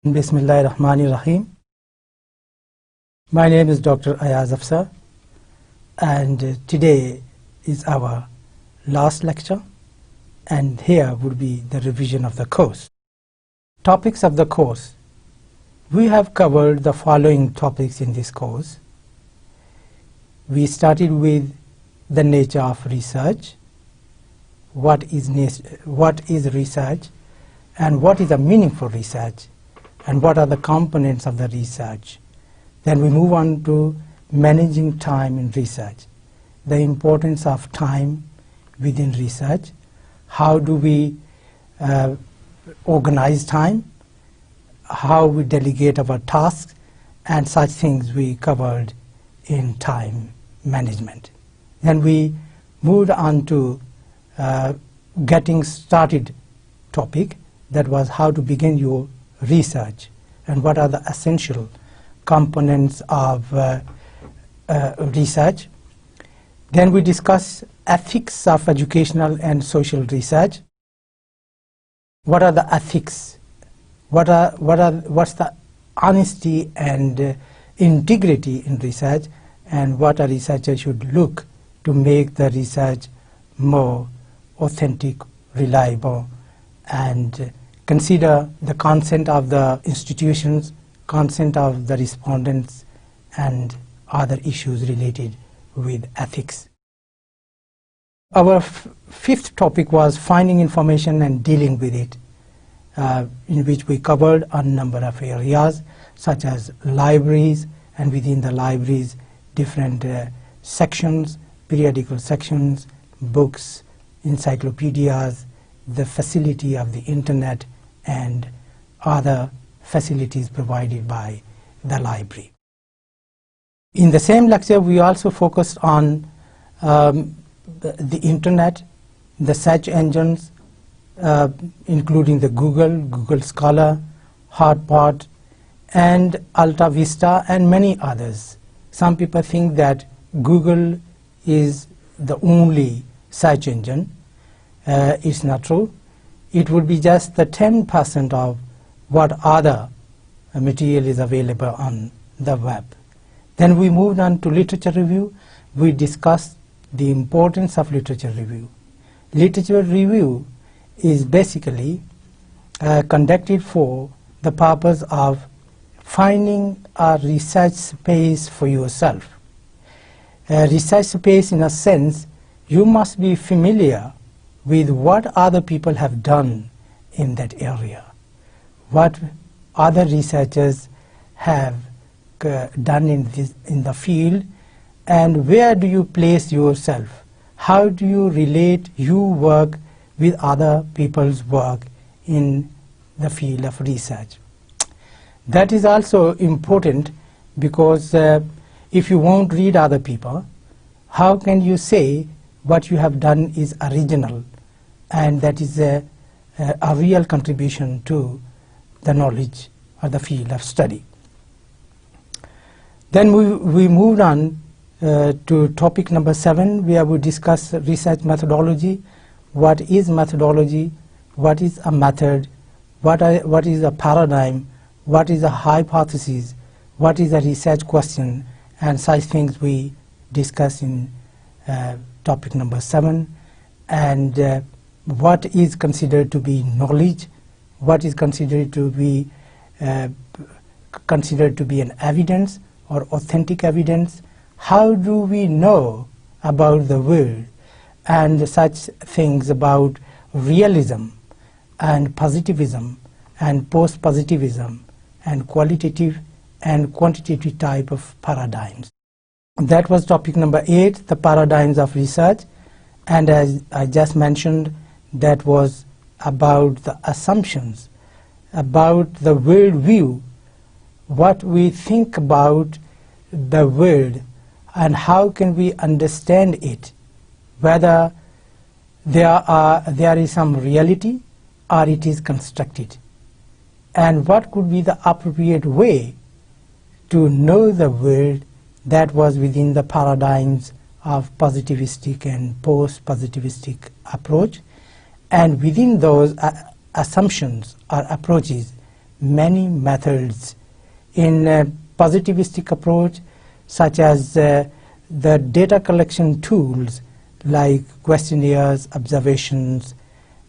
Bismillahirrahmanirrahim. My name is Dr. Ayaz Afsar, and today is our last lecture, and here would be the revision of the course. Topics of the course. We have covered the following topics in this course. We started with the nature of research, what is research, and what is a meaningful research, and what are the components of the research. Then we move on to managing time in research, the importance of time within research, how do we organize time, how we delegate our tasks, and such things we covered in time management. Then we moved on to getting started topic, that was how to begin your research and what are the essential components of research. Then we discuss ethics of educational and social research. What are the ethics? What's the honesty and integrity in research, and what a researcher should look to make the research more authentic, reliable, and consider the consent of the institutions, consent of the respondents, and other issues related with ethics. Our fifth topic was finding information and dealing with it, in which we covered a number of areas such as libraries, and within the libraries different sections, periodical sections, books, encyclopedias, the facility of the internet, and other facilities provided by the library. In the same lecture, we also focused on the internet, the search engines, including the Google Scholar, Hotpot, and Alta Vista, and many others. Some people think that Google is the only search engine. It's not true. It would be just the 10% of what other material is available on the web. Then we moved on to literature review. We discussed the importance of literature review. Literature review is basically conducted for the purpose of finding a research space for yourself. A research space, in a sense, you must be familiar with what other people have done in that area, what other researchers have done in the field, and where do you place yourself, how do you relate your work with other people's work in the field of research. That is also important, because if you won't read other people, how can you say what you have done is original and that is a real contribution to the knowledge or the field of study. Then we moved on to topic number 7, where we discuss research methodology. What is methodology? What is a method? What is a paradigm? What is a hypothesis? What is a research question? And such things we discuss in topic number 7. And what is considered to be knowledge? What is considered to be an evidence or authentic evidence? How do we know about the world? And such things about realism and positivism and post-positivism and qualitative and quantitative type of paradigms. That was topic number 8, the paradigms of research. And as I just mentioned, that was about the assumptions, about the world view, what we think about the world and how can we understand it, whether there is some reality or it is constructed, and what could be the appropriate way to know the world. That was within the paradigms of positivistic and post-positivistic approach. And within those assumptions or approaches, many methods in a positivistic approach, such as the data collection tools like questionnaires, observations,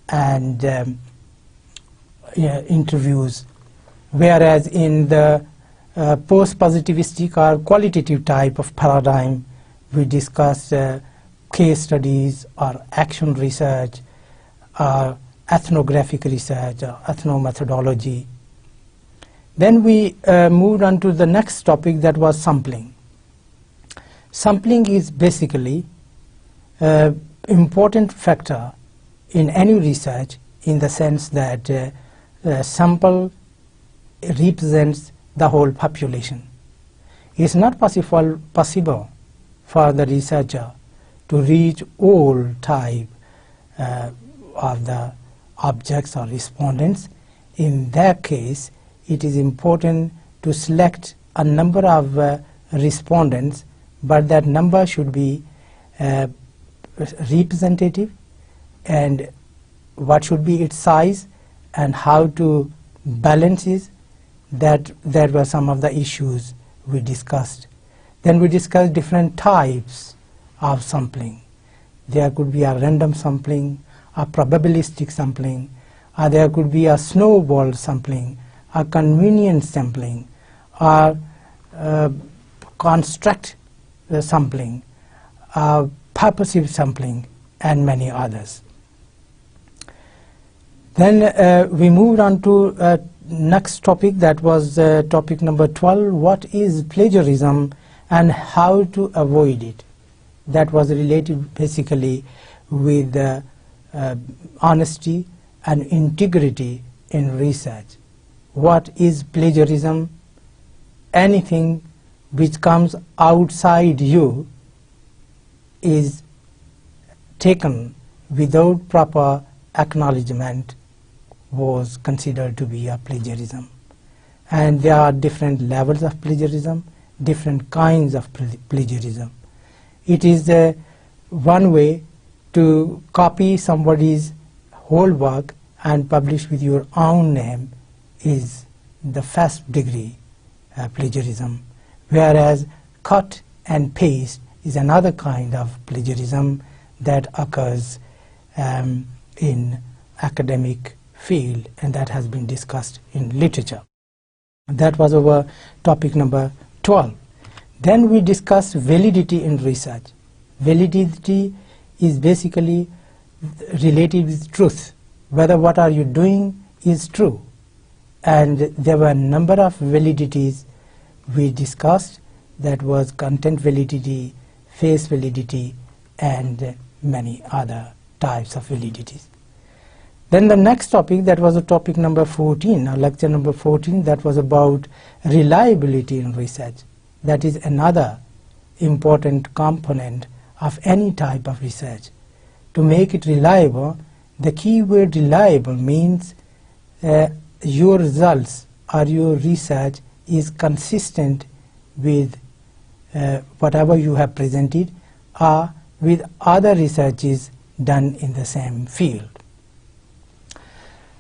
and interviews, whereas in the post-positivistic or qualitative type of paradigm, we discuss case studies or action research or ethnographic research or ethnomethodology. Then we moved on to the next topic, that was sampling. Sampling is basically an important factor in any research, in the sense that sample represents the whole population. It is not possible for the researcher to reach all type of the objects or respondents. In that case, it is important to select a number of respondents, but that number should be representative, and what should be its size and how to balance it. That were some of the issues we discussed. Then we discussed different types of sampling. There could be a random sampling, a probabilistic sampling, or there could be a snowball sampling, a convenience sampling, or construct sampling, purposive sampling, and many others. Then we moved on to next topic, that was topic number 12, what is plagiarism and how to avoid it. That was related basically with honesty and integrity in research. What is plagiarism? Anything which comes outside you is taken without proper acknowledgement was considered to be a plagiarism. And there are different levels of plagiarism, different kinds of plagiarism. It is one way to copy somebody's whole work and publish with your own name is the first degree plagiarism, whereas cut and paste is another kind of plagiarism that occurs in academic field, and that has been discussed in literature. That was our topic number 12. Then we discussed validity in research. Validity is basically related with truth, whether what are you doing is true. And there were a number of validities we discussed, that was content validity, face validity, and many other types of validities. Then the next topic, that was a topic number 14, or lecture number 14, that was about reliability in research. That is another important component of any type of research. To make it reliable, the key word reliable means your results or your research is consistent with whatever you have presented or with other researches done in the same field.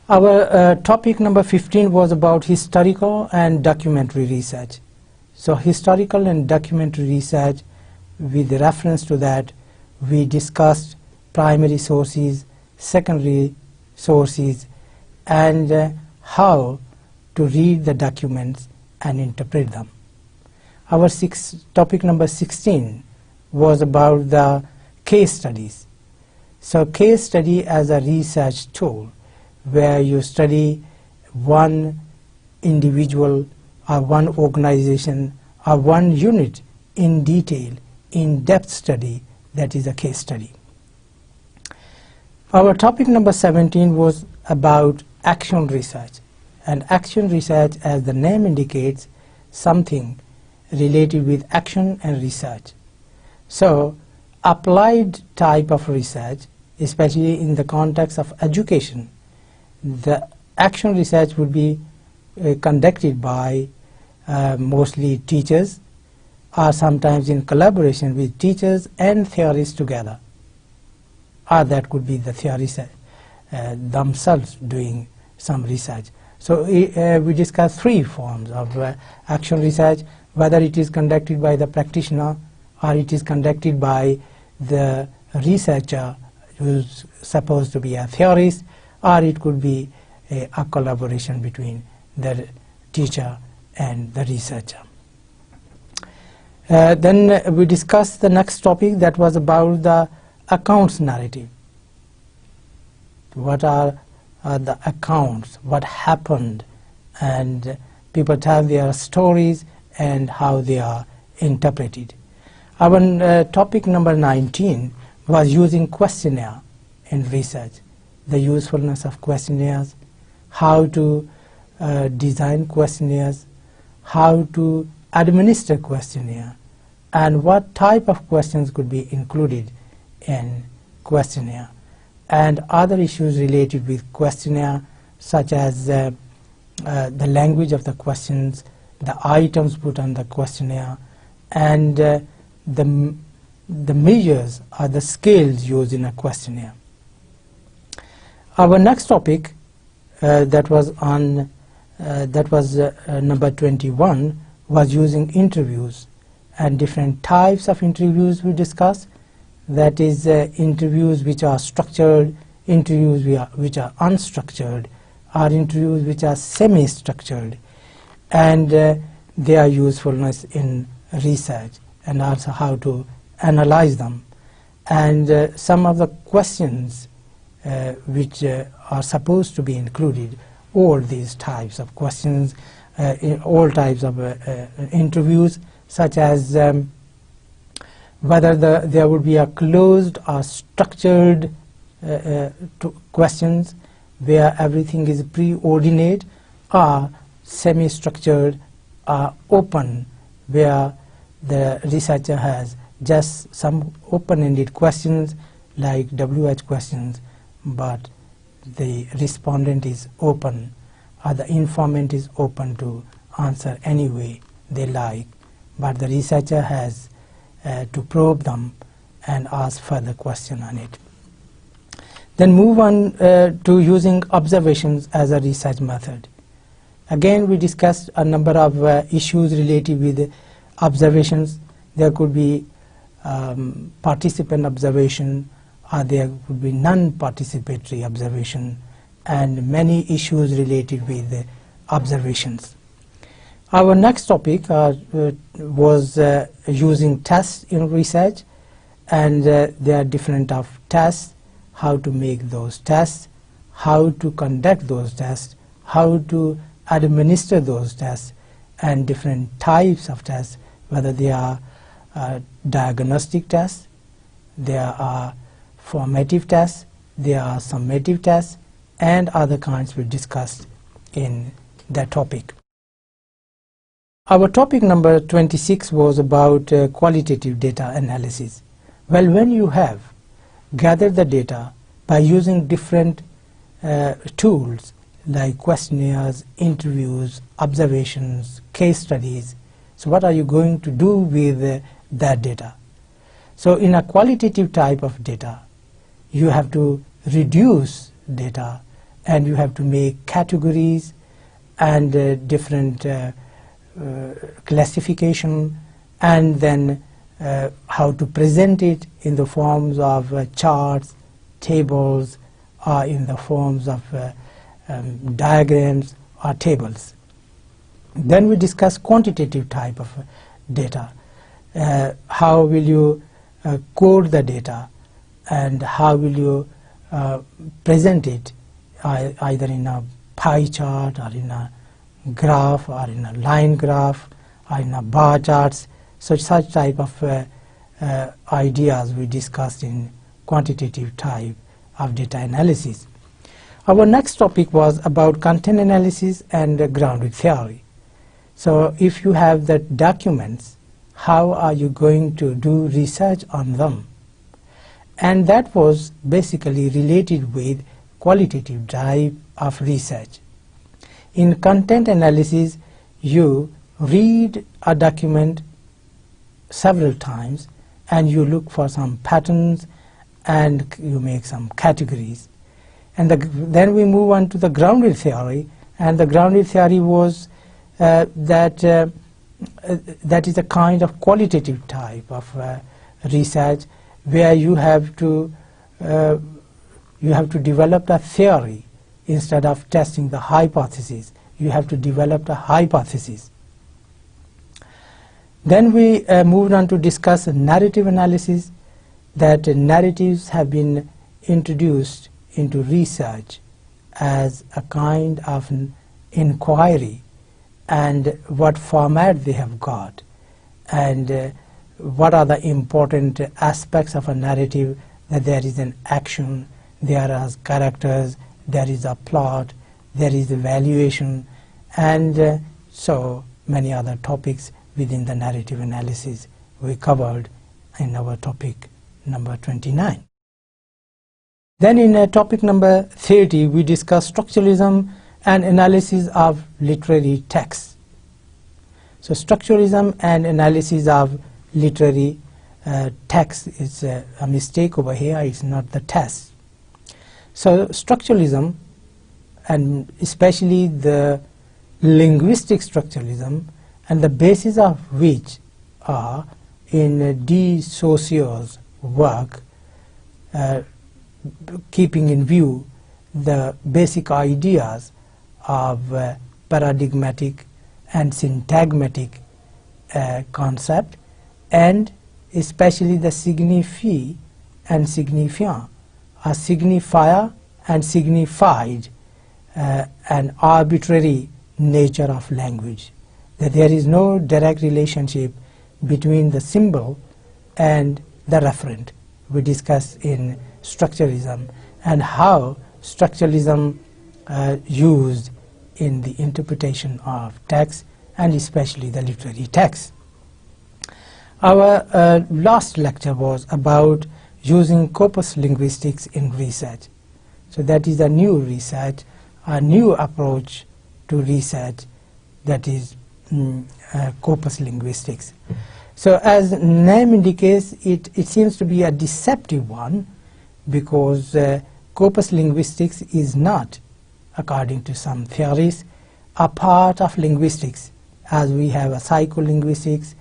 Our topic number 15 was about historical and documentary research. So historical and documentary research, with reference to that, we discussed primary sources, secondary sources, and how to read the documents and interpret them. Our topic number 16 was about the case studies. So case study as a research tool, where you study one individual or one organization or one unit in detail, in-depth study, that is a case study. Our topic number 17 was about action research. And action research, as the name indicates, something related with action and research. So applied type of research, especially in the context of education, the action research would be conducted by mostly teachers, or sometimes in collaboration with teachers and theorists together. Or that could be the theorists themselves doing some research. So we discussed three forms of actual research, whether it is conducted by the practitioner or it is conducted by the researcher who's supposed to be a theorist, or it could be a collaboration between the teacher and the researcher. Then we discussed the next topic, that was about the accounts narrative. What are the accounts, what happened, and people tell their stories and how they are interpreted. Our topic number 19 was using questionnaire in research, the usefulness of questionnaires, how to design questionnaires, how to administer questionnaire, and what type of questions could be included in questionnaire, and other issues related with questionnaire, such as the language of the questions, the items put on the questionnaire, and the measures or the scales used in a questionnaire. Our next topic that was number 21 was using interviews and different types of interviews we discussed. That is interviews which are structured, interviews which are unstructured, or interviews which are semi-structured, and their usefulness in research, and also how to analyze them, and some of the questions which are supposed to be included, all these types of questions, in all types of interviews, such as whether there would be a closed or structured questions where everything is preordinate, or semi-structured or open, where the researcher has just some open-ended questions like WH questions, but the respondent is open, or the informant is open to answer any way they like, but the researcher has to probe them and ask further question on it. Then move on to using observations as a research method. Again, we discussed a number of issues related with observations. There could be participant observation, or there could be non-participatory observation, and many issues related with observations. Our next topic was using tests in research, and there are different of tests, how to make those tests, how to conduct those tests, how to administer those tests, and different types of tests, whether they are diagnostic tests, there are formative tests, there are summative tests, and other kinds we discussed in that topic. Our topic number 26 was about qualitative data analysis. Well, when you have gathered the data by using different tools like questionnaires, interviews, observations, case studies, so what are you going to do with that data? So in a qualitative type of data, you have to reduce data, and you have to make categories and different classification, and then how to present it in the forms of charts, tables, or in the forms of diagrams or tables. Then we discuss quantitative type of data. How will you code the data, and how will you present it either in a pie chart, or in a graph, or in a line graph, or in a bar charts. So such type of ideas we discussed in quantitative type of data analysis. Our next topic was about content analysis and grounded theory. So if you have the documents, how are you going to do research on them? And that was basically related with qualitative type of research. In content analysis, you read a document several times, and you look for some patterns, and you make some categories. And then we move on to the grounded theory, And the grounded theory was that is a kind of qualitative type of research, where you have to develop a theory instead of testing the hypothesis. You have to develop a hypothesis. Then we moved on to discuss narrative analysis, that narratives have been introduced into research as a kind of an inquiry, and what format they have got, and what are the important aspects of a narrative, that there is an action, there are characters, there is a plot, there is evaluation, and so many other topics within the narrative analysis we covered in our topic number 29. Then in topic number 30 we discussed structuralism and analysis of literary texts. So structuralism and analysis of literary text is a mistake over here, it's not the test. So structuralism, and especially the linguistic structuralism, and the basis of which are in de Saussure's work, keeping in view the basic ideas of paradigmatic and syntagmatic concept, and especially the signifie and signifiant, a signifier and signified, an arbitrary nature of language, that there is no direct relationship between the symbol and the referent. We discussed in structuralism and how structuralism used in the interpretation of text, and especially the literary text. Our last lecture was about using corpus linguistics in research. So that is a new research, a new approach to research, that is corpus linguistics. So as name indicates, it seems to be a deceptive one, because corpus linguistics is not, according to some theories, a part of linguistics, as we have a psycholinguistics,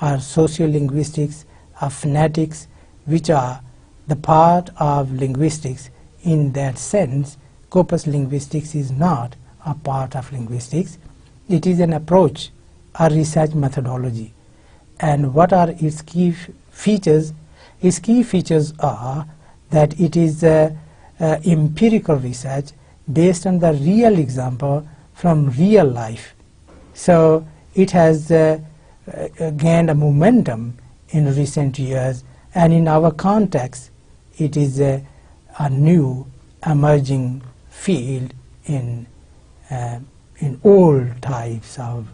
or sociolinguistics, or phonetics, which are the part of linguistics. In that sense, corpus linguistics is not a part of linguistics. It is an approach, a research methodology. And what are its key features? Its key features are that it is empirical research based on the real example from real life. So it has gained a momentum in recent years, and in our context it is a new emerging field in all types of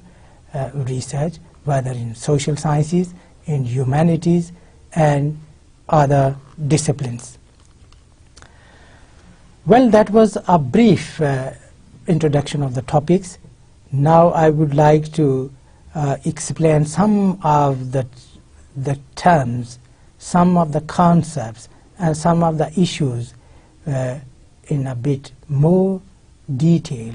research, whether in social sciences, in humanities, and other disciplines. Well, that was a brief introduction of the topics. Now I would like to explain some of the terms, some of the concepts, and some of the issues in a bit more detail,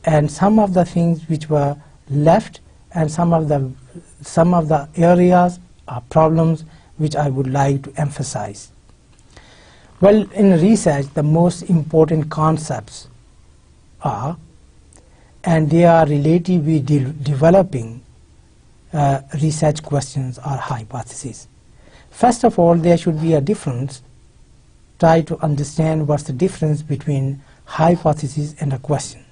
and some of the things which were left, and some of the areas or problems which I would like to emphasize. Well, in research, the most important concepts are, and they are related with developing research questions or hypotheses. First of all, there should be a difference. Try to understand what's the difference between hypothesis and a question.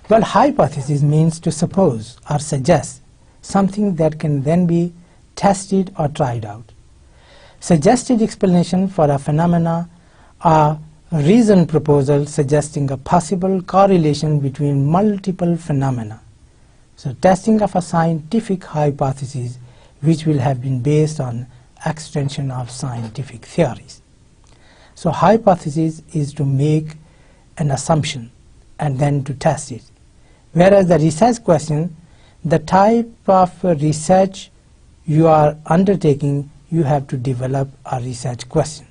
Well, hypothesis means to suppose or suggest something that can then be tested or tried out. Suggested explanation for a phenomena are reasoned proposals suggesting a possible correlation between multiple phenomena. So testing of a scientific hypothesis which will have been based on extension of scientific theories. So hypothesis is to make an assumption and then to test it. Whereas the research question, the type of research you are undertaking, you have to develop a research question.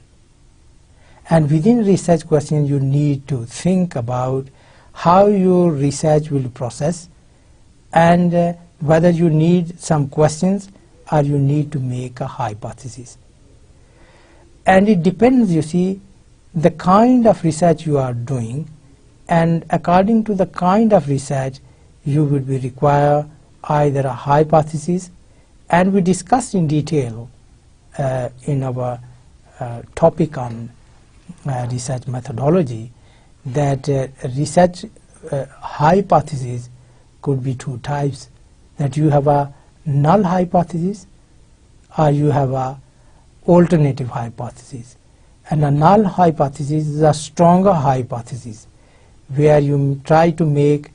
And within research question, you need to think about how your research will process, and whether you need some questions or you need to make a hypothesis. And it depends, you see, the kind of research you are doing, and according to the kind of research you would be require either a hypothesis, and we discussed in detail in our topic on research methodology that research hypothesis could be two types, that you have a null hypothesis or you have a alternative hypothesis. And a null hypothesis is a stronger hypothesis where you try to make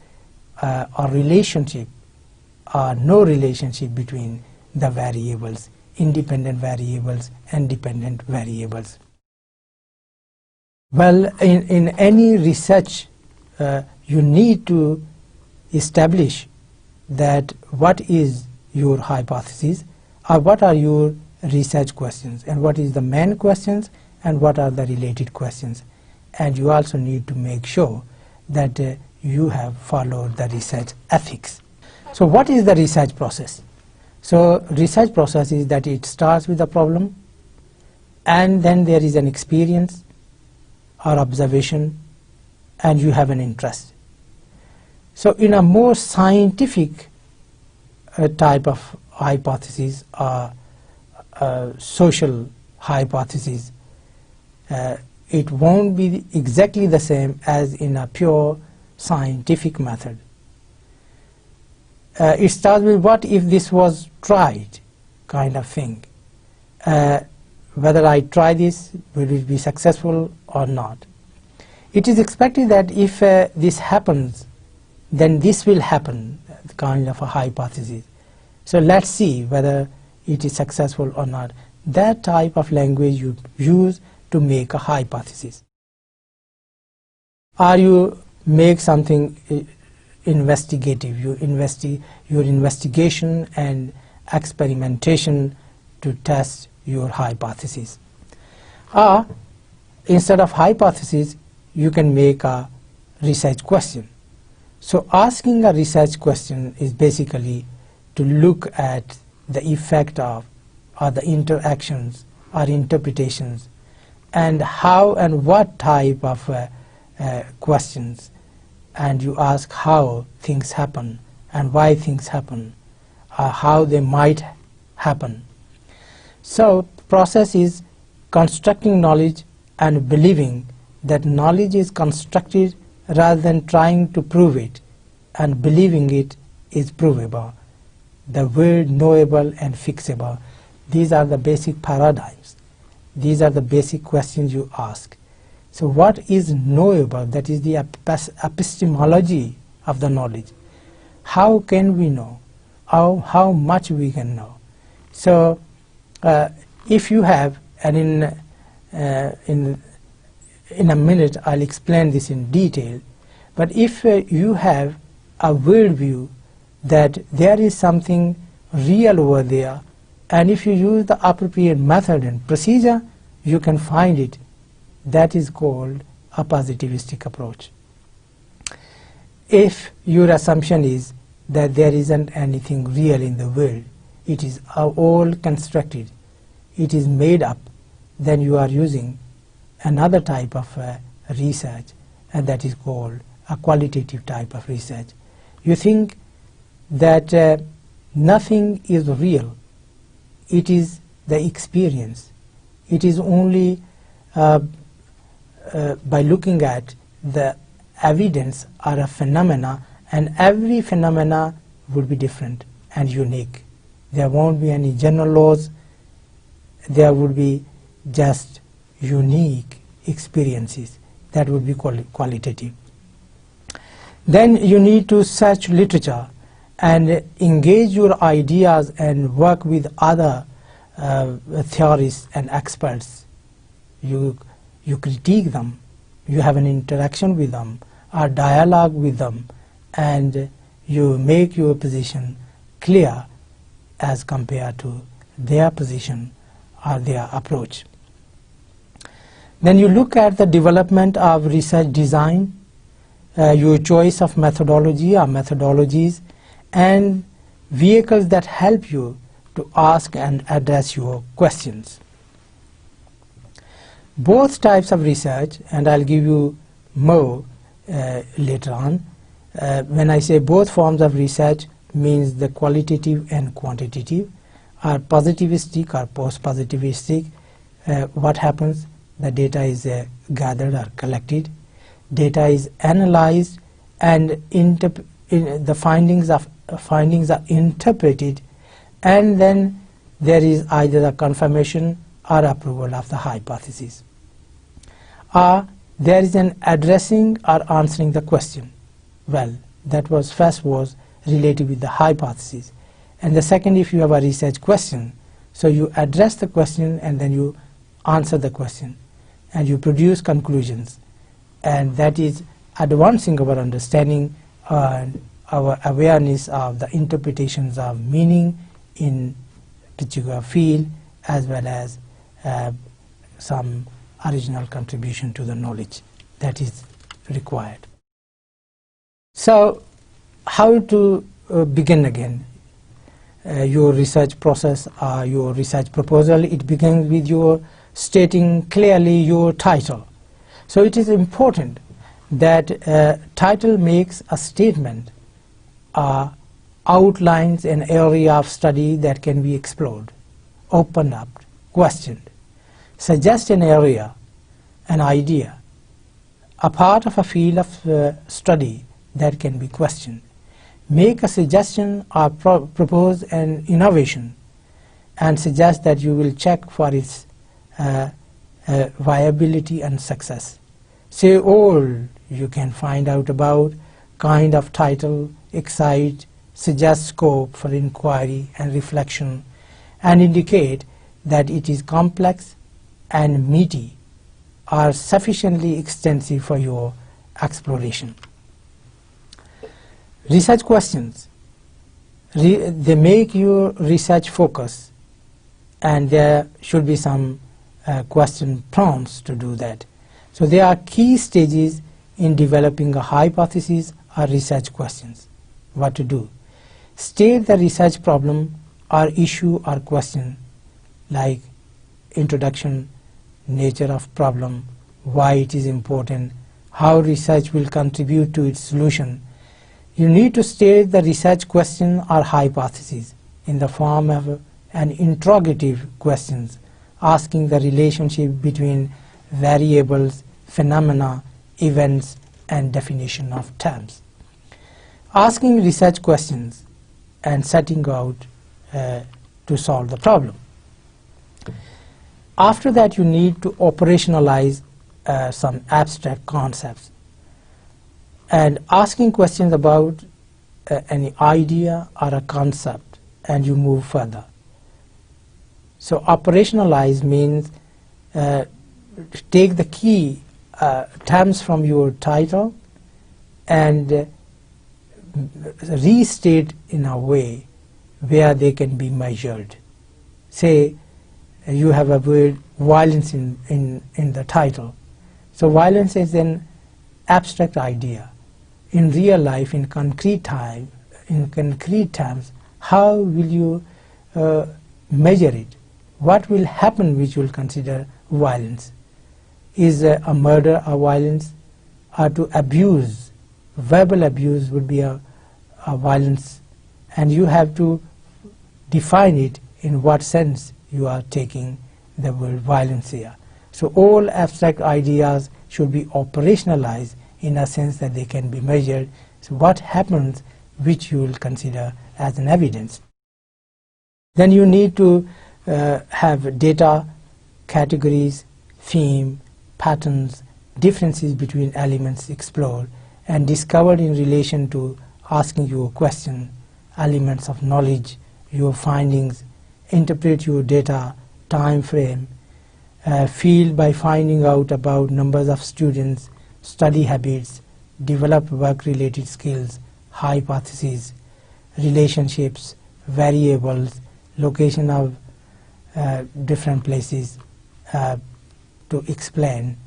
a relationship or no relationship between the variables, independent variables and dependent variables. Well, in any research you need to establish that what is your hypothesis, or what are your research questions, and what is the main questions and what are the related questions. And you also need to make sure that you have followed the research ethics. So what is the research process? So research process is that it starts with a problem, and then there is an experience or observation, and you have an interest. So in a more scientific type of hypothesis or social hypothesis, it won't be exactly the same as in a pure scientific method. It starts with what if this was tried kind of thing. Whether I try this, will it be successful or not? It is expected that if this happens, then this will happen, kind of a hypothesis. So let's see whether it is successful or not. That type of language you use to make a hypothesis. Or you make something investigative, your investigation and experimentation to test your hypothesis. Or instead of hypothesis, you can make a research question. So asking a research question is basically to look at the effect of, or the interactions or interpretations, and how and what type of questions, and you ask how things happen and why things happen, or how they might happen. So process is constructing knowledge and believing that knowledge is constructed rather than trying to prove it, and believing it is provable. The word knowable and fixable, these are the basic paradigms. These are the basic questions you ask. So what is knowable? That is the epistemology of the knowledge. How can we know? How much we can know? So if you have, and in a minute I'll explain this in detail, but if you have a worldview that there is something real over there, and if you use the appropriate method and procedure, you can find it. That is called a positivistic approach. If your assumption is that there isn't anything real in the world, it is all constructed, it is made up, then you are using another type of research, and that is called a qualitative type of research. You think that nothing is real. It is the experience. It is only by looking at the evidence or a phenomena, and every phenomena would be different and unique. There won't be any general laws. There would be just unique experiences. That would be qualitative. Then you need to search literature and engage your ideas and work with other theorists and experts. You critique them, you have an interaction with them, or dialogue with them, and you make your position clear as compared to their position or their approach. Then you look at the development of research design. your choice of methodology or methodologies, and vehicles that help you to ask and address your questions. Both types of research, and I'll give you more later on. When I say both forms of research, means the qualitative and quantitative, are positivistic or post-positivistic. What happens? The data is gathered or collected, data is analyzed, and the findings are interpreted, and then there is either a confirmation or approval of the hypothesis. Or there is an addressing or answering the question. Well, that was first was related with the hypothesis, and the second, if you have a research question, so you address the question and then you answer the question and you produce conclusions, and that is advancing our understanding and our awareness of the interpretations of meaning in particular field, as well as some original contribution to the knowledge that is required. So how to begin again your research process or your research proposal? It begins with your stating clearly your title. So it is important that title makes a statement, outlines an area of study that can be explored, opened up, questioned, suggest an area, an idea, a part of a field of study that can be questioned, make a suggestion or propose an innovation, and suggest that you will check for its viability and success. Say all you can find out about, kind of title, excite, suggest scope for inquiry and reflection, and indicate that it is complex and meaty or sufficiently extensive for your exploration. Research questions, they make your research focus, and there should be some question prompts to do that. So there are key stages in developing a hypothesis or research questions. What to do? State the research problem or issue or question, like introduction, nature of problem, why it is important, how research will contribute to its solution. You need to state the research question or hypothesis in the form of an interrogative questions, asking the relationship between variables, phenomena, events, and definition of terms. Asking research questions and setting out to solve the problem. After that, you need to operationalize some abstract concepts and asking questions about any idea or a concept, and you move further. So operationalize means take the key terms from your title and restate in a way where they can be measured. Say you have a word violence in the title. So violence is an abstract idea. In real life, in concrete terms, how will you measure it? What will happen which will consider violence? Is a murder a violence? Or to abuse, verbal abuse would be a violence, and you have to define it in what sense you are taking the word violence here. So all abstract ideas should be operationalized in a sense that they can be measured. So what happens which you will consider as an evidence. Then you need to have data, categories, theme, patterns, differences between elements explored and discovered in relation to asking you a question, elements of knowledge, your findings, interpret your data, time frame, field by finding out about numbers of students, study habits, develop work-related skills, hypotheses, relationships, variables, location of different places to explain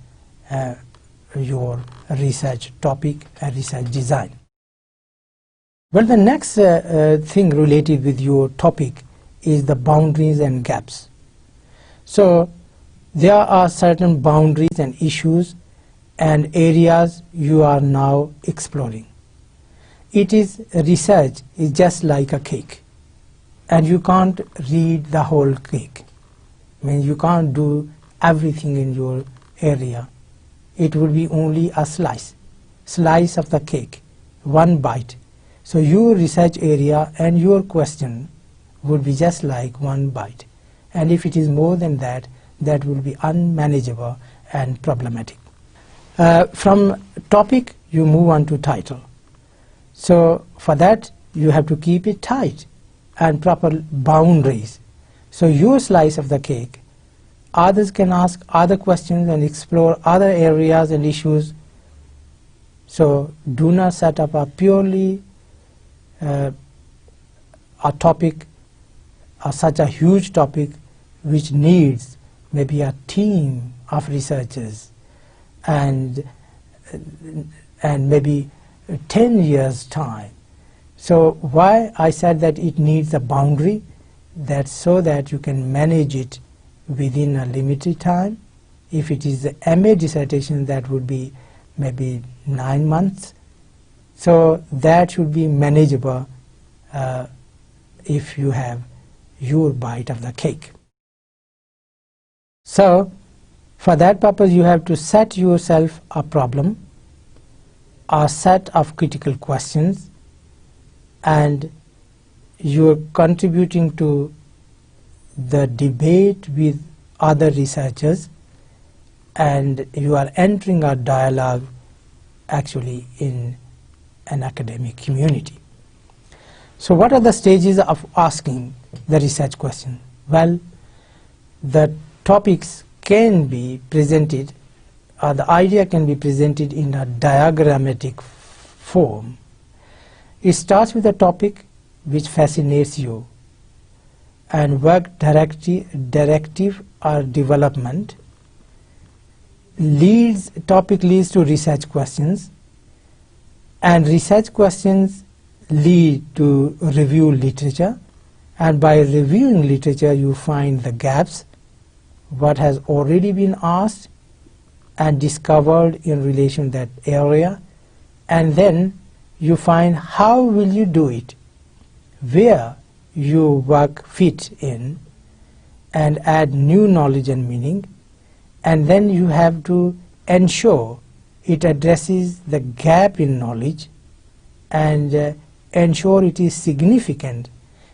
your research topic and research design. Well, the next thing related with your topic is the boundaries and gaps. So there are certain boundaries and issues and areas you are now exploring. Research is just like a cake, and you can't read the whole cake. I mean, you can't do everything in your area. It will be only a slice of the cake, one bite. So your research area and your question would be just like one bite. And if it is more than that, that will be unmanageable and problematic. From topic, you move on to title. So for that, you have to keep it tight and proper boundaries. So your slice of the cake, others can ask other questions and explore other areas and issues. So do not set up a purely a topic, such a huge topic which needs maybe a team of researchers and maybe 10 years time. So why I said that it needs a boundary, that so that you can manage it within a limited time. If it is a MA dissertation, that would be maybe 9 months. So that should be manageable if you have your bite of the cake. So for that purpose, you have to set yourself a problem, a set of critical questions, and you are contributing to the debate with other researchers, and you are entering a dialogue actually in an academic community. So what are the stages of asking the research question? Well, the topics can be presented, or the idea can be presented in a diagrammatic form. It starts with a topic which fascinates you, and work directive or development topic leads to research questions, and research questions lead to review literature, and by reviewing literature you find the gaps, what has already been asked and discovered in relation to that area, and then you find how will you do it, where your work fit in, and add new knowledge and meaning, and then you have to ensure it addresses the gap in knowledge and ensure it is significant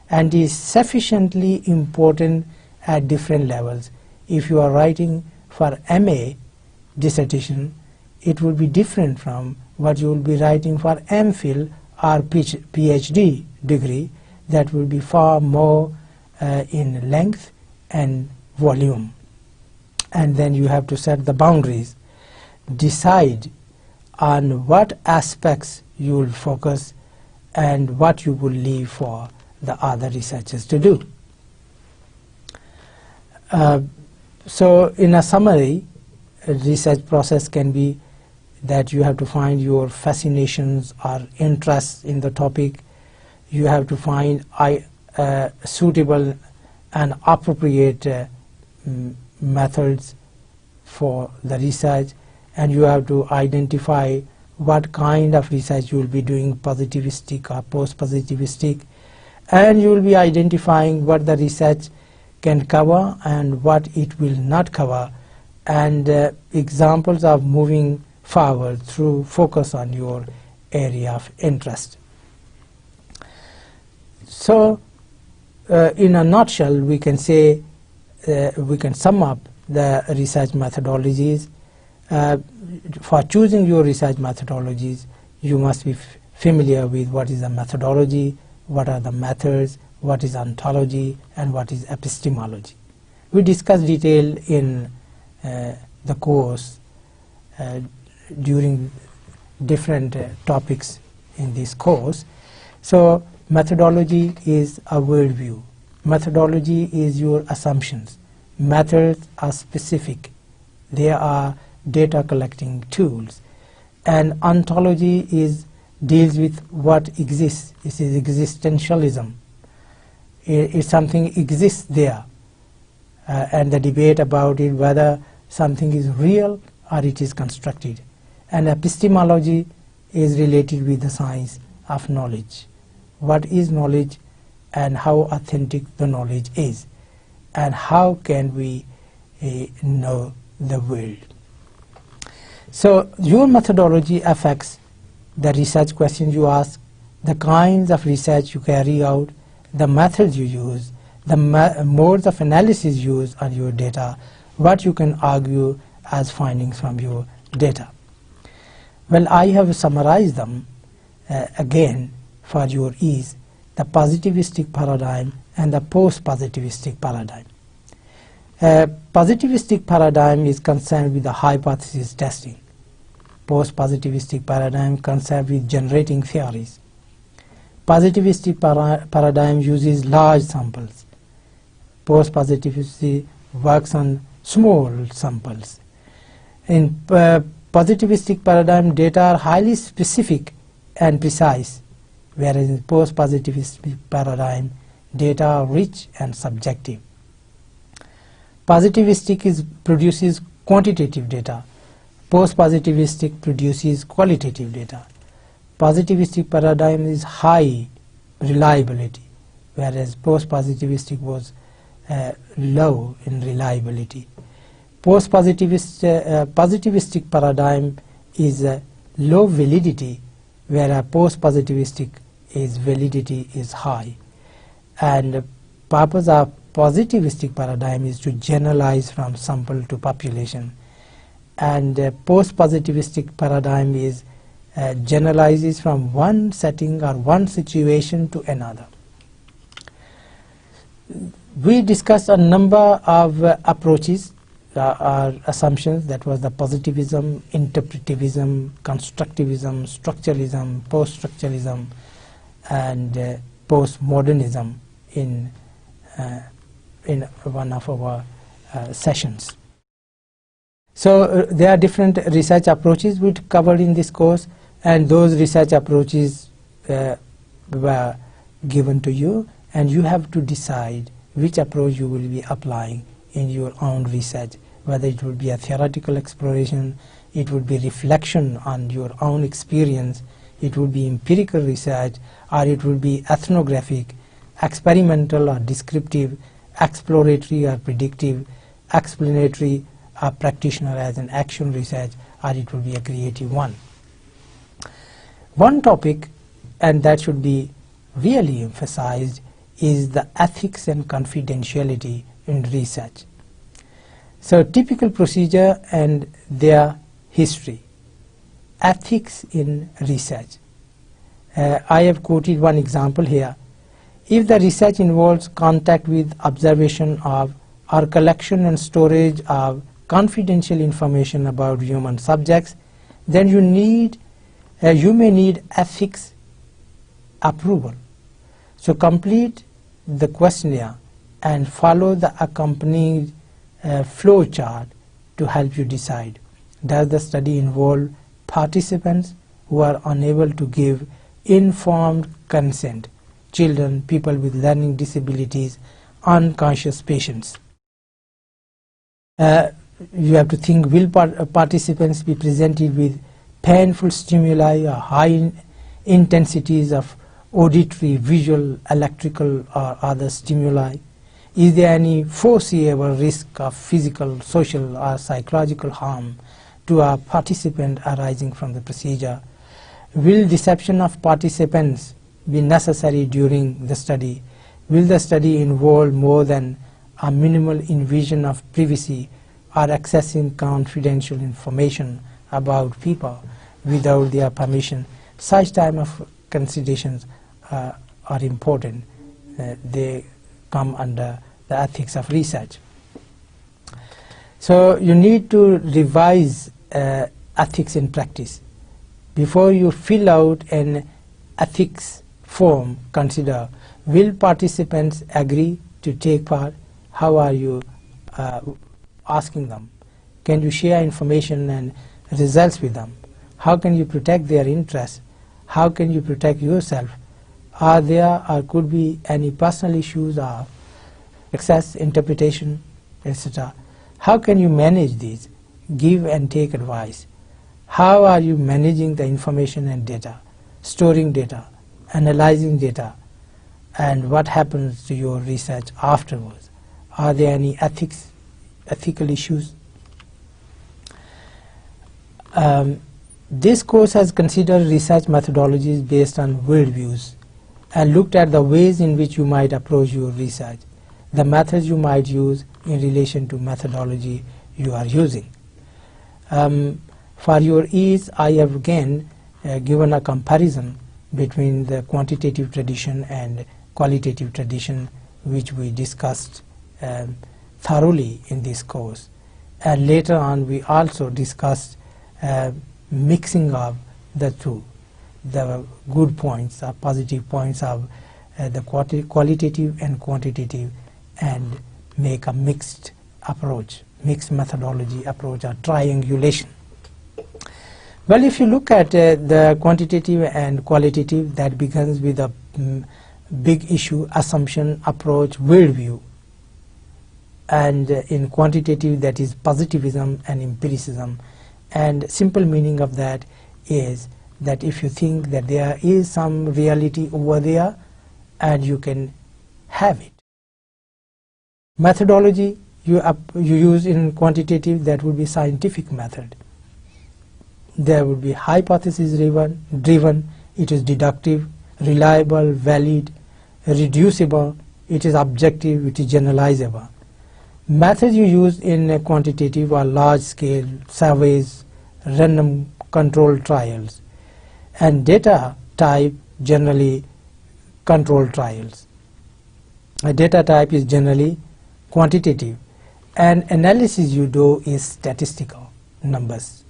and is sufficiently important at different levels. If you are writing for MA dissertation, it will be different from what you will be writing for MPhil or PhD degree. That will be far more in length and volume. And then you have to set the boundaries, decide on what aspects you will focus and what you will leave for the other researchers to do. So in a summary, a research process can be that you have to find your fascinations or interests in the topic. You have to find suitable and appropriate methods for the research, and you have to identify what kind of research you will be doing, positivistic or post-positivistic, and you will be identifying what the research can cover and what it will not cover, and examples of moving forward through focus on your area of interest. So in a nutshell, we can say, we can sum up the research methodologies. For choosing your research methodologies, you must be familiar with what is a methodology, what are the methods, what is ontology, and what is epistemology. We discussed detail in the course during different topics in this course. So methodology is a worldview. Methodology is your assumptions. Methods are specific. They are data collecting tools. And ontology deals with what exists. This is existentialism. If something exists there, and the debate about it, whether something is real or it is constructed. And epistemology is related with the science of knowledge. What is knowledge and how authentic the knowledge is, and how can we know the world. So your methodology affects the research questions you ask, the kinds of research you carry out, the methods you use, the modes of analysis used on your data, what you can argue as findings from your data. Well, I have summarized them again for your ease: the positivistic paradigm and the post-positivistic paradigm. Positivistic paradigm is concerned with the hypothesis testing. Post-positivistic paradigm concerned with generating theories. Positivistic paradigm uses large samples. Post-positivistic works on small samples. In positivistic paradigm, data are highly specific and precise, whereas in post-positivistic paradigm, data are rich and subjective. Positivistic produces quantitative data. Post-positivistic produces qualitative data. Positivistic paradigm is high reliability, whereas post-positivistic was low in reliability. Positivistic paradigm is low validity, whereas post-positivistic validity is high. And the purpose of positivistic paradigm is to generalize from sample to population, and post-positivistic paradigm generalizes from one setting or one situation to another. We discussed a number of approaches or assumptions. That was the positivism, interpretivism, constructivism, structuralism, post-structuralism, and postmodernism in one of our sessions. So there are different research approaches we covered in this course, and those research approaches were given to you, and you have to decide which approach you will be applying in your own research, whether it would be a theoretical exploration, it would be reflection on your own experience, it would be empirical research, or it would be ethnographic, experimental or descriptive, exploratory or predictive, explanatory or practitioner as an action research, or it would be a creative one. One topic, and that should be really emphasized, is the ethics and confidentiality in research. So typical procedure and their history. Ethics in research. I have quoted one example here. If the research involves contact with, observation of, or collection and storage of confidential information about human subjects, then you may need ethics approval. So complete the questionnaire and follow the accompanying flow chart to help you decide. Does the study involve participants who are unable to give informed consent? Children, people with learning disabilities, unconscious patients. You have to think, will participants be presented with painful stimuli or high intensities of auditory, visual, electrical or other stimuli? Is there any foreseeable risk of physical, social or psychological harm to a participant arising from the procedure? Will deception of participants be necessary during the study? Will the study involve more than a minimal invasion of privacy or accessing confidential information about people without their permission? Such type of considerations are important. They come under the ethics of research. So you need to revise ethics in practice. Before you fill out an ethics form, consider, will participants agree to take part? How are you asking them? Can you share information and results with them? How can you protect their interests? How can you protect yourself? Are there or could be any personal issues or access, interpretation, etc.? How can you manage these? Give and take advice. How are you managing the information and data, storing data, analyzing data, and what happens to your research afterwards? Are there any ethical issues? This course has considered research methodologies based on worldviews and looked at the ways in which you might approach your research, the methods you might use in relation to methodology you are using. For your ease, I have again given a comparison between the quantitative tradition and qualitative tradition, which we discussed thoroughly in this course. And later on we also discussed mixing of the two, the good points or positive points of the qualitative and quantitative, and make a mixed approach, mixed methodology approach, or triangulation. Well, if you look at the quantitative and qualitative, that begins with a big issue, assumption, approach, worldview. And in quantitative, that is positivism and empiricism. And simple meaning of that is that if you think that there is some reality over there and you can have it. Methodology you use in quantitative, that would be scientific method. There would be hypothesis driven, it is deductive, reliable, valid, reducible, it is objective, it is generalizable. Methods you use in quantitative are large scale surveys, random controlled trials, and data type generally controlled trials. A data type is generally quantitative, and analysis you do is statistical, numbers.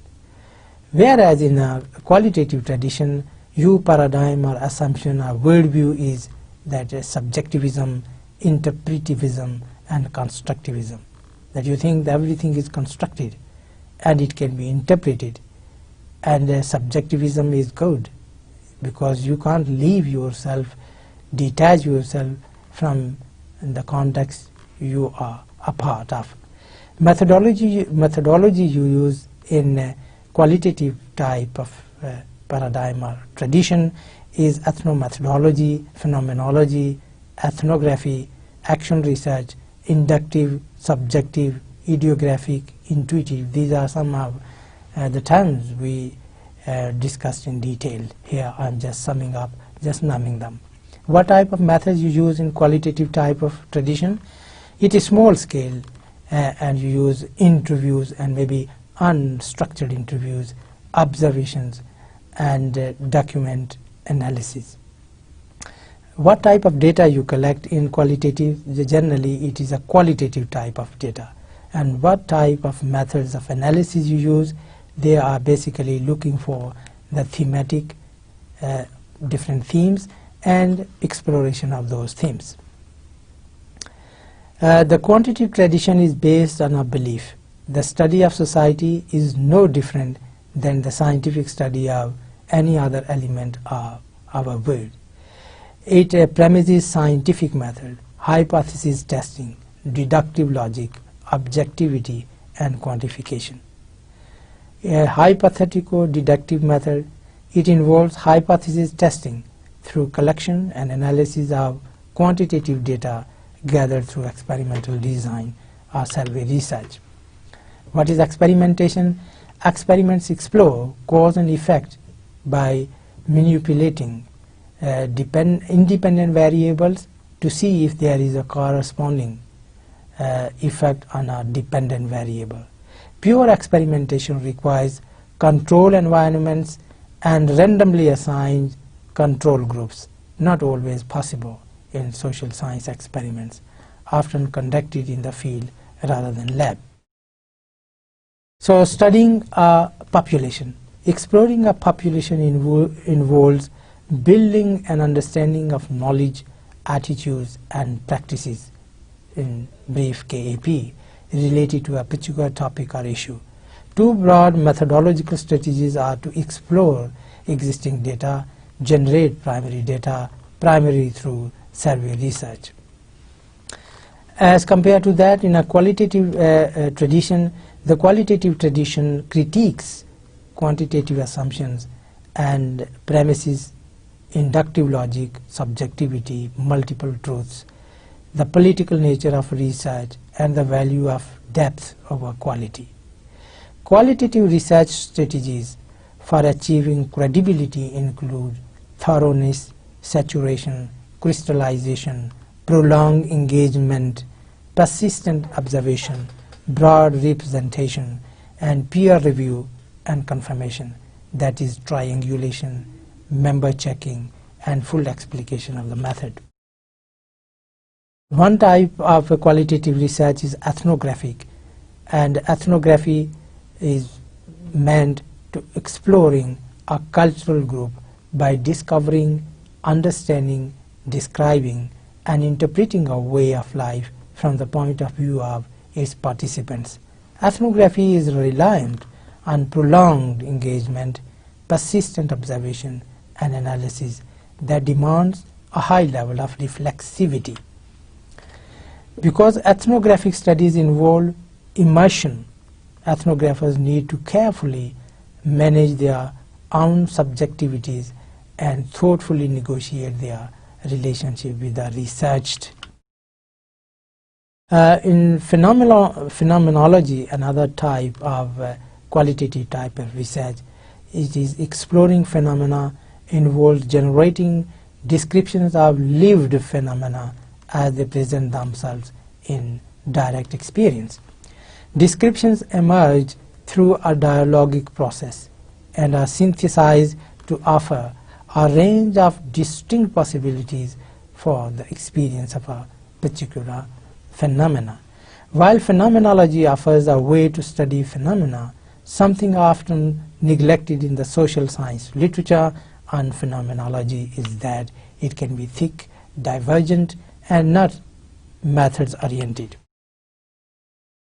Whereas in a qualitative tradition, your paradigm or assumption or worldview is that subjectivism, interpretivism, and constructivism. That you think that everything is constructed and it can be interpreted. And subjectivism is good because you can't leave yourself, detach yourself from the context you are a part of. Methodology you use in qualitative type of paradigm or tradition is ethnomethodology, phenomenology, ethnography, action research, inductive, subjective, idiographic, intuitive. These are some of the terms we discussed in detail. Here I am just summing up, just naming them. What type of methods you use in qualitative type of tradition? It is small scale and you use interviews and maybe unstructured interviews, observations, and document analysis. What type of data you collect in qualitative? Generally it is a qualitative type of data. And what type of methods of analysis you use? They are basically looking for the thematic, different themes, and exploration of those themes. The quantitative tradition is based on a belief. The study of society is no different than the scientific study of any other element of our world. It premises scientific method, hypothesis testing, deductive logic, objectivity, and quantification. A hypothetical deductive method, it involves hypothesis testing through collection and analysis of quantitative data gathered through experimental design or survey research. What is experimentation? Experiments explore cause and effect by manipulating independent variables to see if there is a corresponding effect on a dependent variable. Pure experimentation requires control environments and randomly assigned control groups, not always possible in social science experiments, often conducted in the field rather than lab. So studying a population. Exploring a population involves building an understanding of knowledge, attitudes, and practices, in brief KAP, related to a particular topic or issue. Two broad methodological strategies are to explore existing data, generate primary data, primarily through survey research. As compared to that, in a qualitative tradition, the qualitative tradition critiques quantitative assumptions and premises, inductive logic, subjectivity, multiple truths, the political nature of research, and the value of depth over quality. Qualitative research strategies for achieving credibility include thoroughness, saturation, crystallization, prolonged engagement, persistent observation, broad representation, and peer review and confirmation, that is triangulation, member checking, and full explication of the method. One type of qualitative research is ethnographic, and ethnography is meant to exploring a cultural group by discovering, understanding, describing, and interpreting a way of life from the point of view of its participants. Ethnography is reliant on prolonged engagement, persistent observation, and analysis that demands a high level of reflexivity. Because ethnographic studies involve immersion, ethnographers need to carefully manage their own subjectivities and thoughtfully negotiate their relationship with the researched. In phenomenology, another type of qualitative type of research, it is exploring phenomena, involves generating descriptions of lived phenomena as they present themselves in direct experience. Descriptions emerge through a dialogic process and are synthesized to offer a range of distinct possibilities for the experience of a particular phenomena. While phenomenology offers a way to study phenomena, something often neglected in the social science literature on phenomenology is that it can be thick, divergent, and not methods-oriented.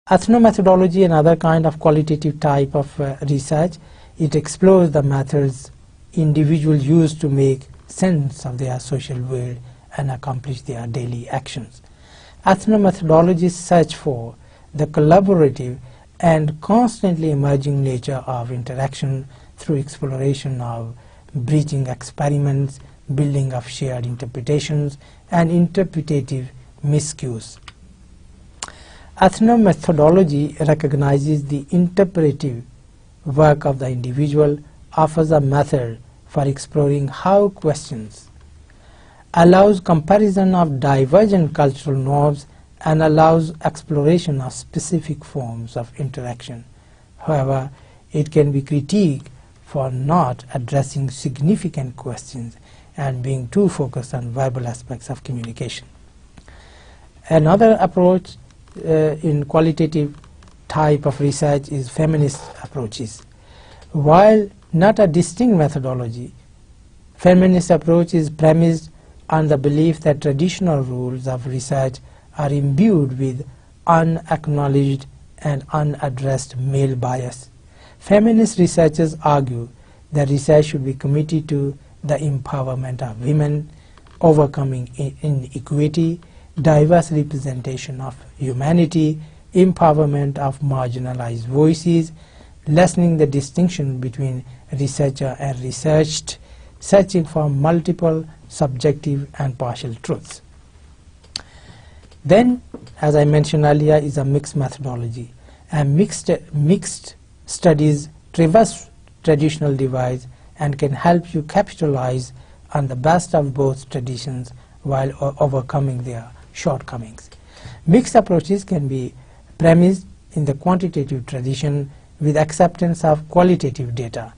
Ethnomethodology, another kind of qualitative type of research, it explores the methods individuals use to make sense of their social world and accomplish their daily actions. Ethnomethodologists search for the collaborative and constantly emerging nature of interaction through exploration of bridging experiments, building of shared interpretations, and interpretative miscues. Ethnomethodology recognizes the interpretive work of the individual, offers a method for exploring how questions, allows comparison of divergent cultural norms, and allows exploration of specific forms of interaction. However, it can be critiqued for not addressing significant questions and being too focused on verbal aspects of communication. Another approach in qualitative type of research is feminist approaches. While not a distinct methodology, feminist approach is premised on the belief that traditional rules of research are imbued with unacknowledged and unaddressed male bias. Feminist researchers argue that research should be committed to the empowerment of women, overcoming inequity, diverse representation of humanity, empowerment of marginalized voices, lessening the distinction between researcher and researched, searching for multiple subjective and partial truths. Then, as I mentioned earlier, is a mixed methodology, and mixed studies traverse traditional divides and can help you capitalize on the best of both traditions while overcoming their shortcomings. Mixed approaches can be premised in the quantitative tradition with acceptance of qualitative data.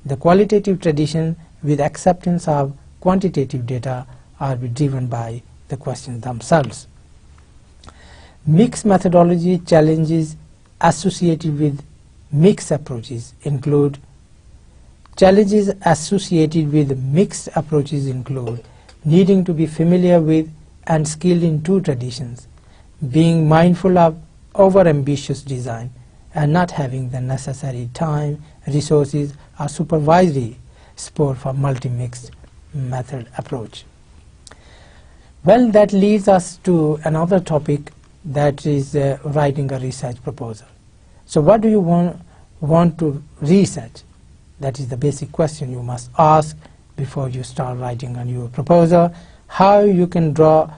The qualitative tradition with acceptance of quantitative data are driven by the questions themselves. Mixed methodology challenges associated with mixed approaches include needing to be familiar with and skilled in two traditions, being mindful of over-ambitious design, and not having the necessary time, resources, or supervisory support for multi-mixed method approach. Well, that leads us to another topic, that is writing a research proposal. So what do you want to research? That is the basic question you must ask before you start writing a new proposal. How you can draw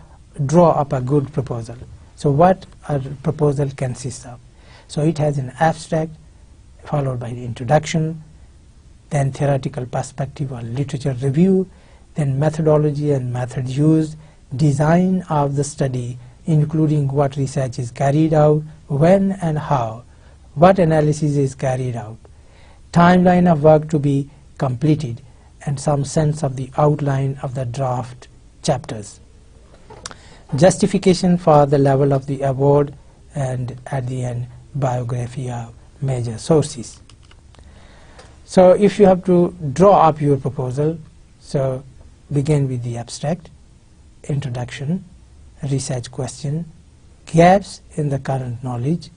up a good proposal. So what a proposal consists of. So it has an abstract followed by the introduction, then theoretical perspective or literature review, then methodology and methods used, design of the study including what research is carried out, when and how, what analysis is carried out, timeline of work to be completed, and some sense of the outline of the draft chapters. Justification for the level of the award, and at the end biography of major sources. So if you have to draw up your proposal, so begin with the abstract, introduction, research question, gaps in the current knowledge,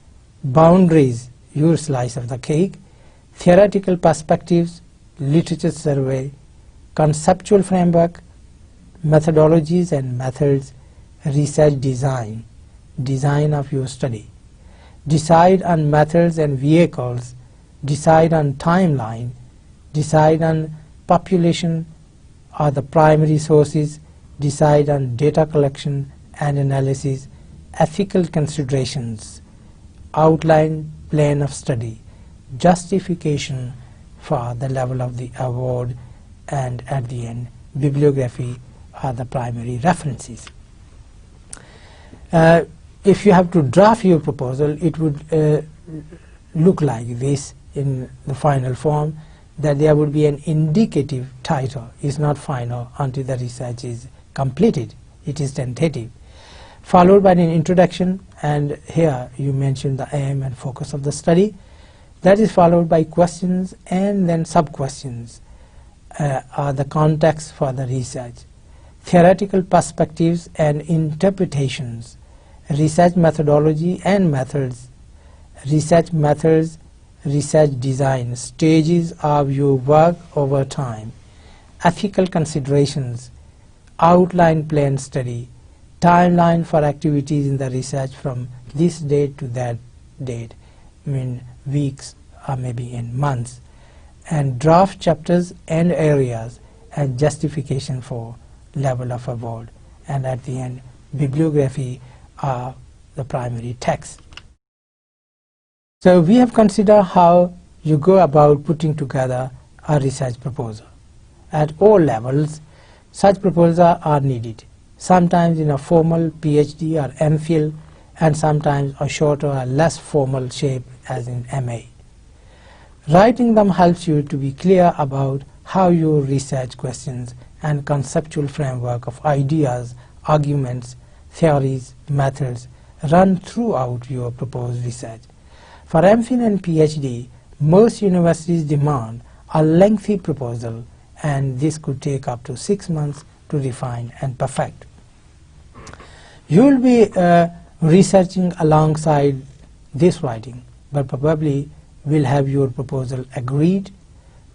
boundaries, your slice of the cake, theoretical perspectives, literature survey, conceptual framework, methodologies and methods, research design, design of your study. Decide on methods and vehicles, decide on timeline, decide on population or the primary sources, decide on data collection and analysis, ethical considerations, outline plan of study, justification for the level of the award, and at the end bibliography are the primary references. If you have to draft your proposal, it would look like this in the final form, that there would be an indicative title. It's not final until the research is completed. It is tentative. Followed by an introduction, and here you mention the aim and focus of the study. That is followed by questions and then sub-questions are the context for the research. Theoretical perspectives and interpretations, research methodology and methods, research methods, research design, stages of your work over time, ethical considerations, outline plan study, timeline for activities in the research from this date to that date, I mean weeks or maybe in months, and draft chapters and areas, and justification for level of award, and at the end bibliography are the primary text. So we have considered how you go about putting together a research proposal. At all levels, such proposals are needed, sometimes in a formal PhD or MPhil, and sometimes a shorter or less formal shape as in MA. Writing them helps you to be clear about how your research questions and conceptual framework of ideas, arguments, theories, methods run throughout your proposed research. For MPhil and PhD, most universities demand a lengthy proposal, and this could take up to 6 months to refine and perfect. You will be researching alongside this writing, but probably will have your proposal agreed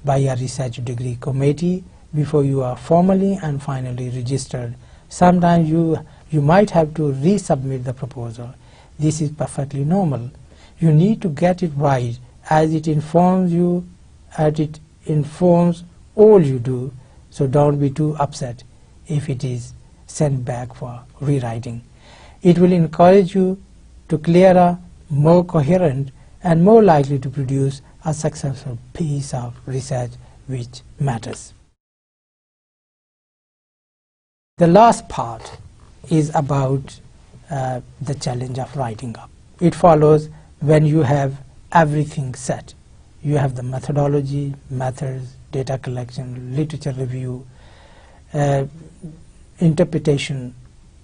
by a research degree committee before you are formally and finally registered. Sometimes you might have to resubmit the proposal. This is perfectly normal. You need to get it right, as it informs you, as it informs all you do, so don't be too upset if it is sent back for rewriting. It will encourage you to clearer, more coherent, and more likely to produce a successful piece of research which matters. The last part is about the challenge of writing up. It follows when you have everything set. You have the methodology, methods, data collection, literature review, interpretation,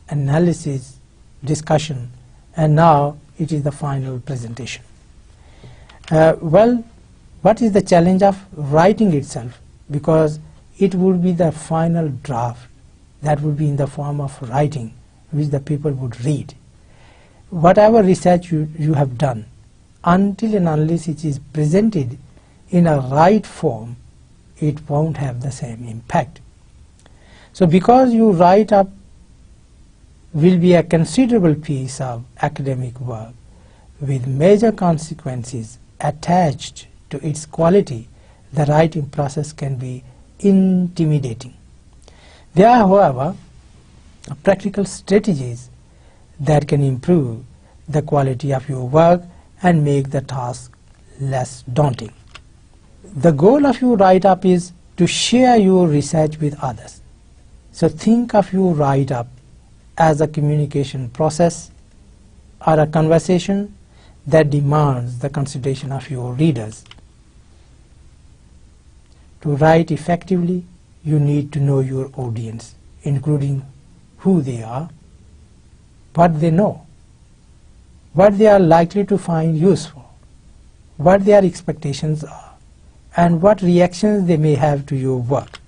analysis, discussion, and now it is the final presentation. Well, what is the challenge of writing itself? Because it would be the final draft that would be in the form of writing, which the people would read. Whatever research you have done, until and unless it is presented in a right form, it won't have the same impact. So because your write-up will be a considerable piece of academic work with major consequences attached to its quality, the writing process can be intimidating. There are, however, practical strategies that can improve the quality of your work and make the task less daunting. The goal of your write-up is to share your research with others. So think of your write-up as a communication process or a conversation that demands the consideration of your readers. To write effectively, you need to know your audience, including who they are, what they know, what they are likely to find useful, what their expectations are, and what reactions they may have to your work.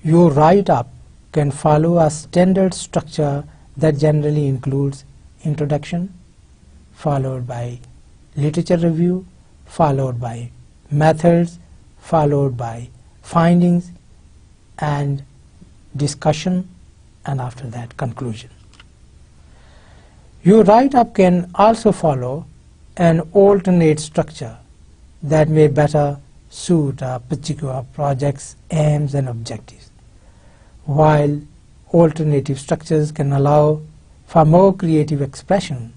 Your write-up can follow a standard structure that generally includes introduction, followed by literature review, followed by methods, followed by findings and discussion, and after that conclusion. Your write-up can also follow an alternate structure that may better suit a particular project's aims and objectives. While alternative structures can allow for more creative expression,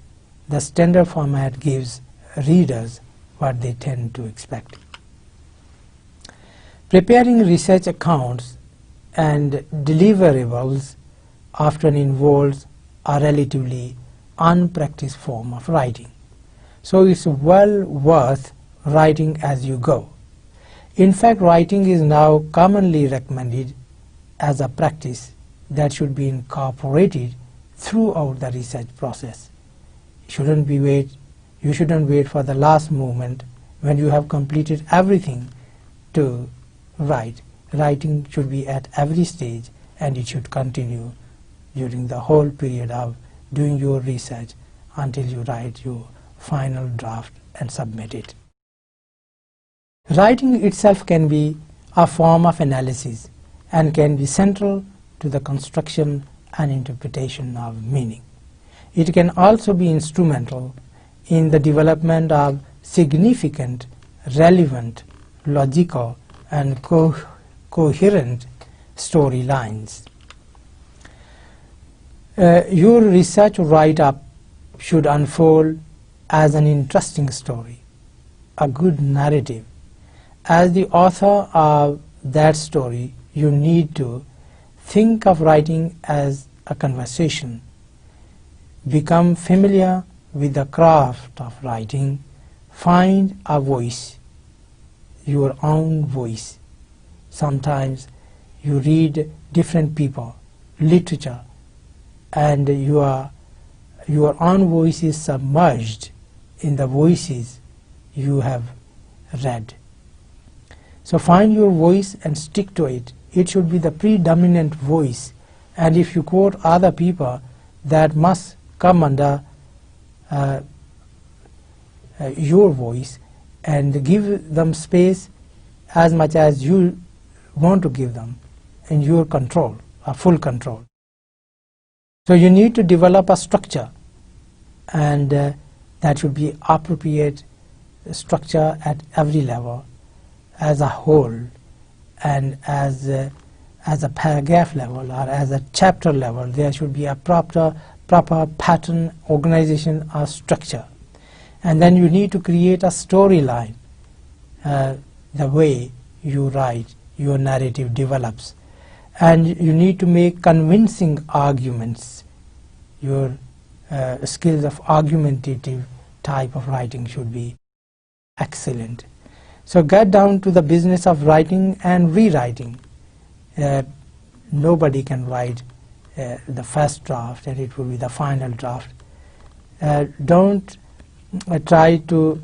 the standard format gives readers what they tend to expect. Preparing research accounts and deliverables often involves a relatively unpracticed form of writing. So it's well worth writing as you go. In fact, writing is now commonly recommended as a practice that should be incorporated throughout the research process. You shouldn't wait for the last moment when you have completed everything to write. Writing should be at every stage, and it should continue during the whole period of doing your research until you write your final draft and submit it. Writing itself can be a form of analysis and can be central to the construction and interpretation of meaning. It can also be instrumental in the development of significant, relevant, logical, and coherent storylines. Your research write-up should unfold as an interesting story, a good narrative. As the author of that story, you need to think of writing as a conversation. Become familiar with the craft of writing. Find a voice, your own voice. Sometimes you read different people, literature, and your own voice is submerged in the voices you have read. So find your voice and stick to it. It should be the predominant voice, and if you quote other people, that must come under your voice, and give them space as much as you want to give them in your control, full control. So you need to develop a structure, and that should be appropriate structure at every level, as a whole, and as a paragraph level or as a chapter level. There should be a proper pattern, organization, or structure. And then you need to create a storyline, the way you write, your narrative develops. And you need to make convincing arguments. Your skills of argumentative type of writing should be excellent. So get down to the business of writing and rewriting. Nobody can write the first draft and it will be the final draft. Don't try to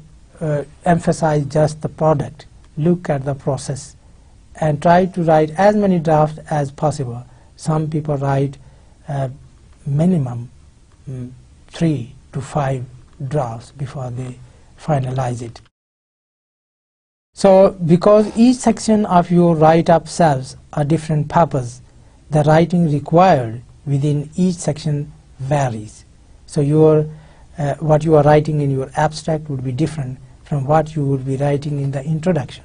emphasize just the product. Look at the process and try to write as many drafts as possible. Some people write minimum 3 to 5 drafts before they finalize it. So because each section of your write-up serves a different purpose, the writing required within each section varies. So what you are writing in your abstract would be different from what you would be writing in the introduction.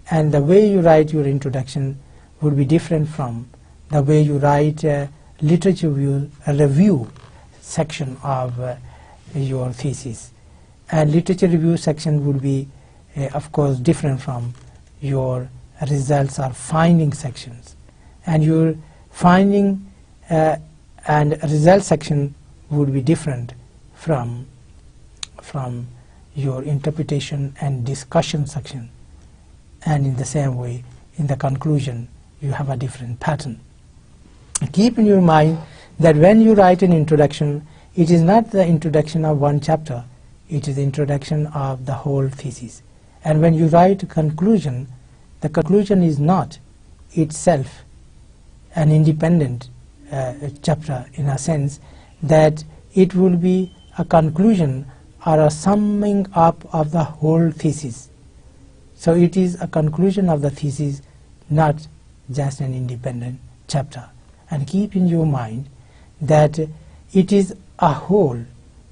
And the way you write your introduction would be different from the way you write a literature review section of your thesis. And literature review section would be of course different from your results or finding sections. And your finding and result section would be different from your interpretation and discussion section. And in the same way, in the conclusion, you have a different pattern. Keep in your mind that when you write an introduction, it is not the introduction of one chapter, it is the introduction of the whole thesis. And when you write a conclusion, the conclusion is not itself an independent chapter, in a sense that it will be a conclusion or a summing up of the whole thesis. So it is a conclusion of the thesis, not just an independent chapter. And keep in your mind that it is a whole.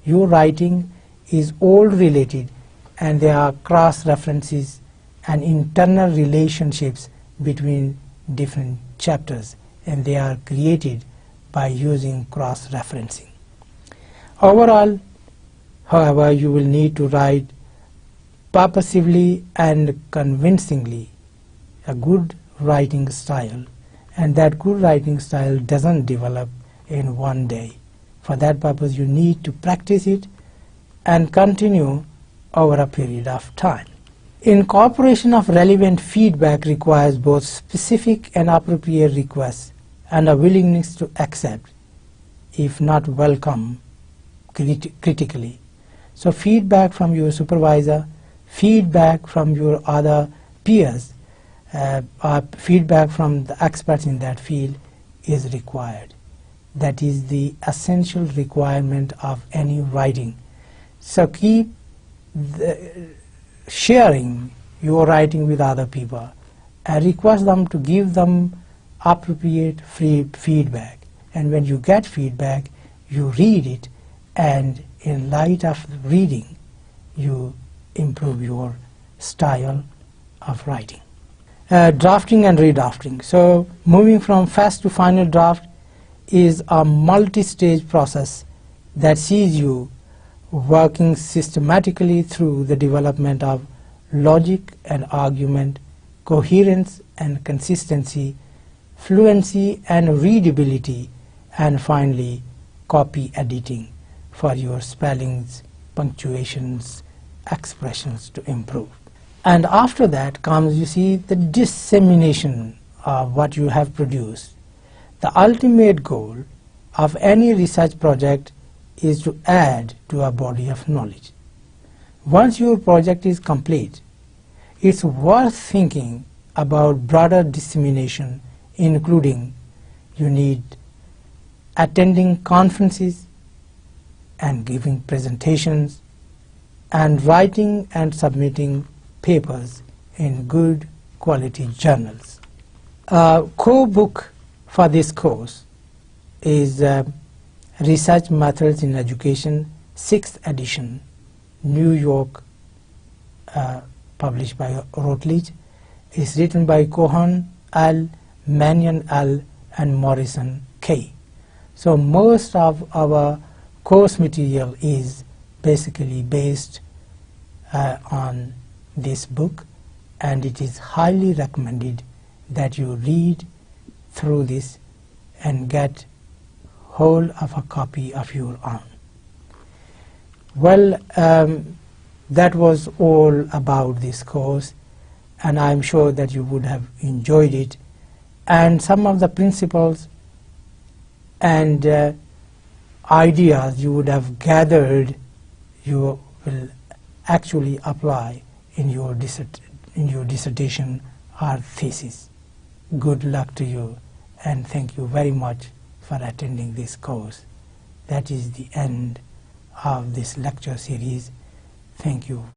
Your writing is all related, and there are cross-references and internal relationships between different chapters, and they are created by using cross-referencing. Overall, however, you will need to write purposively and convincingly a good writing style, and that good writing style doesn't develop in one day. For that purpose, you need to practice it and continue over a period of time. Incorporation of relevant feedback requires both specific and appropriate requests and a willingness to accept, if not welcome, critically. So feedback from your supervisor, feedback from your other peers, feedback from the experts in that field is required. That is the essential requirement of any writing. So keep sharing your writing with other people and request them to give them appropriate feedback. And when you get feedback, you read it, and in light of reading, you improve your style of writing. Drafting and redrafting. So moving from first to final draft is a multi-stage process that sees you working systematically through the development of logic and argument, coherence and consistency, fluency and readability, and finally copy editing for your spellings, punctuations, expressions to improve. And after that comes, you see, the dissemination of what you have produced. The ultimate goal of any research project is to add to a body of knowledge. Once your project is complete, it's worth thinking about broader dissemination, including you need attending conferences and giving presentations and writing and submitting papers in good quality journals. Core book for this course is Research Methods in Education, 6th edition, New York, published by Routledge. It's written by Cohen L., Mannion L., and Morrison K. So most of our course material is basically based on this book, and it is highly recommended that you read through this and get hold of a copy of your own. Well, that was all about this course, and I'm sure that you would have enjoyed it, and some of the principles and ideas you would have gathered you will actually apply in your dissertation or thesis. Good luck to you, and thank you very much for attending this course. That is the end of this lecture series. Thank you.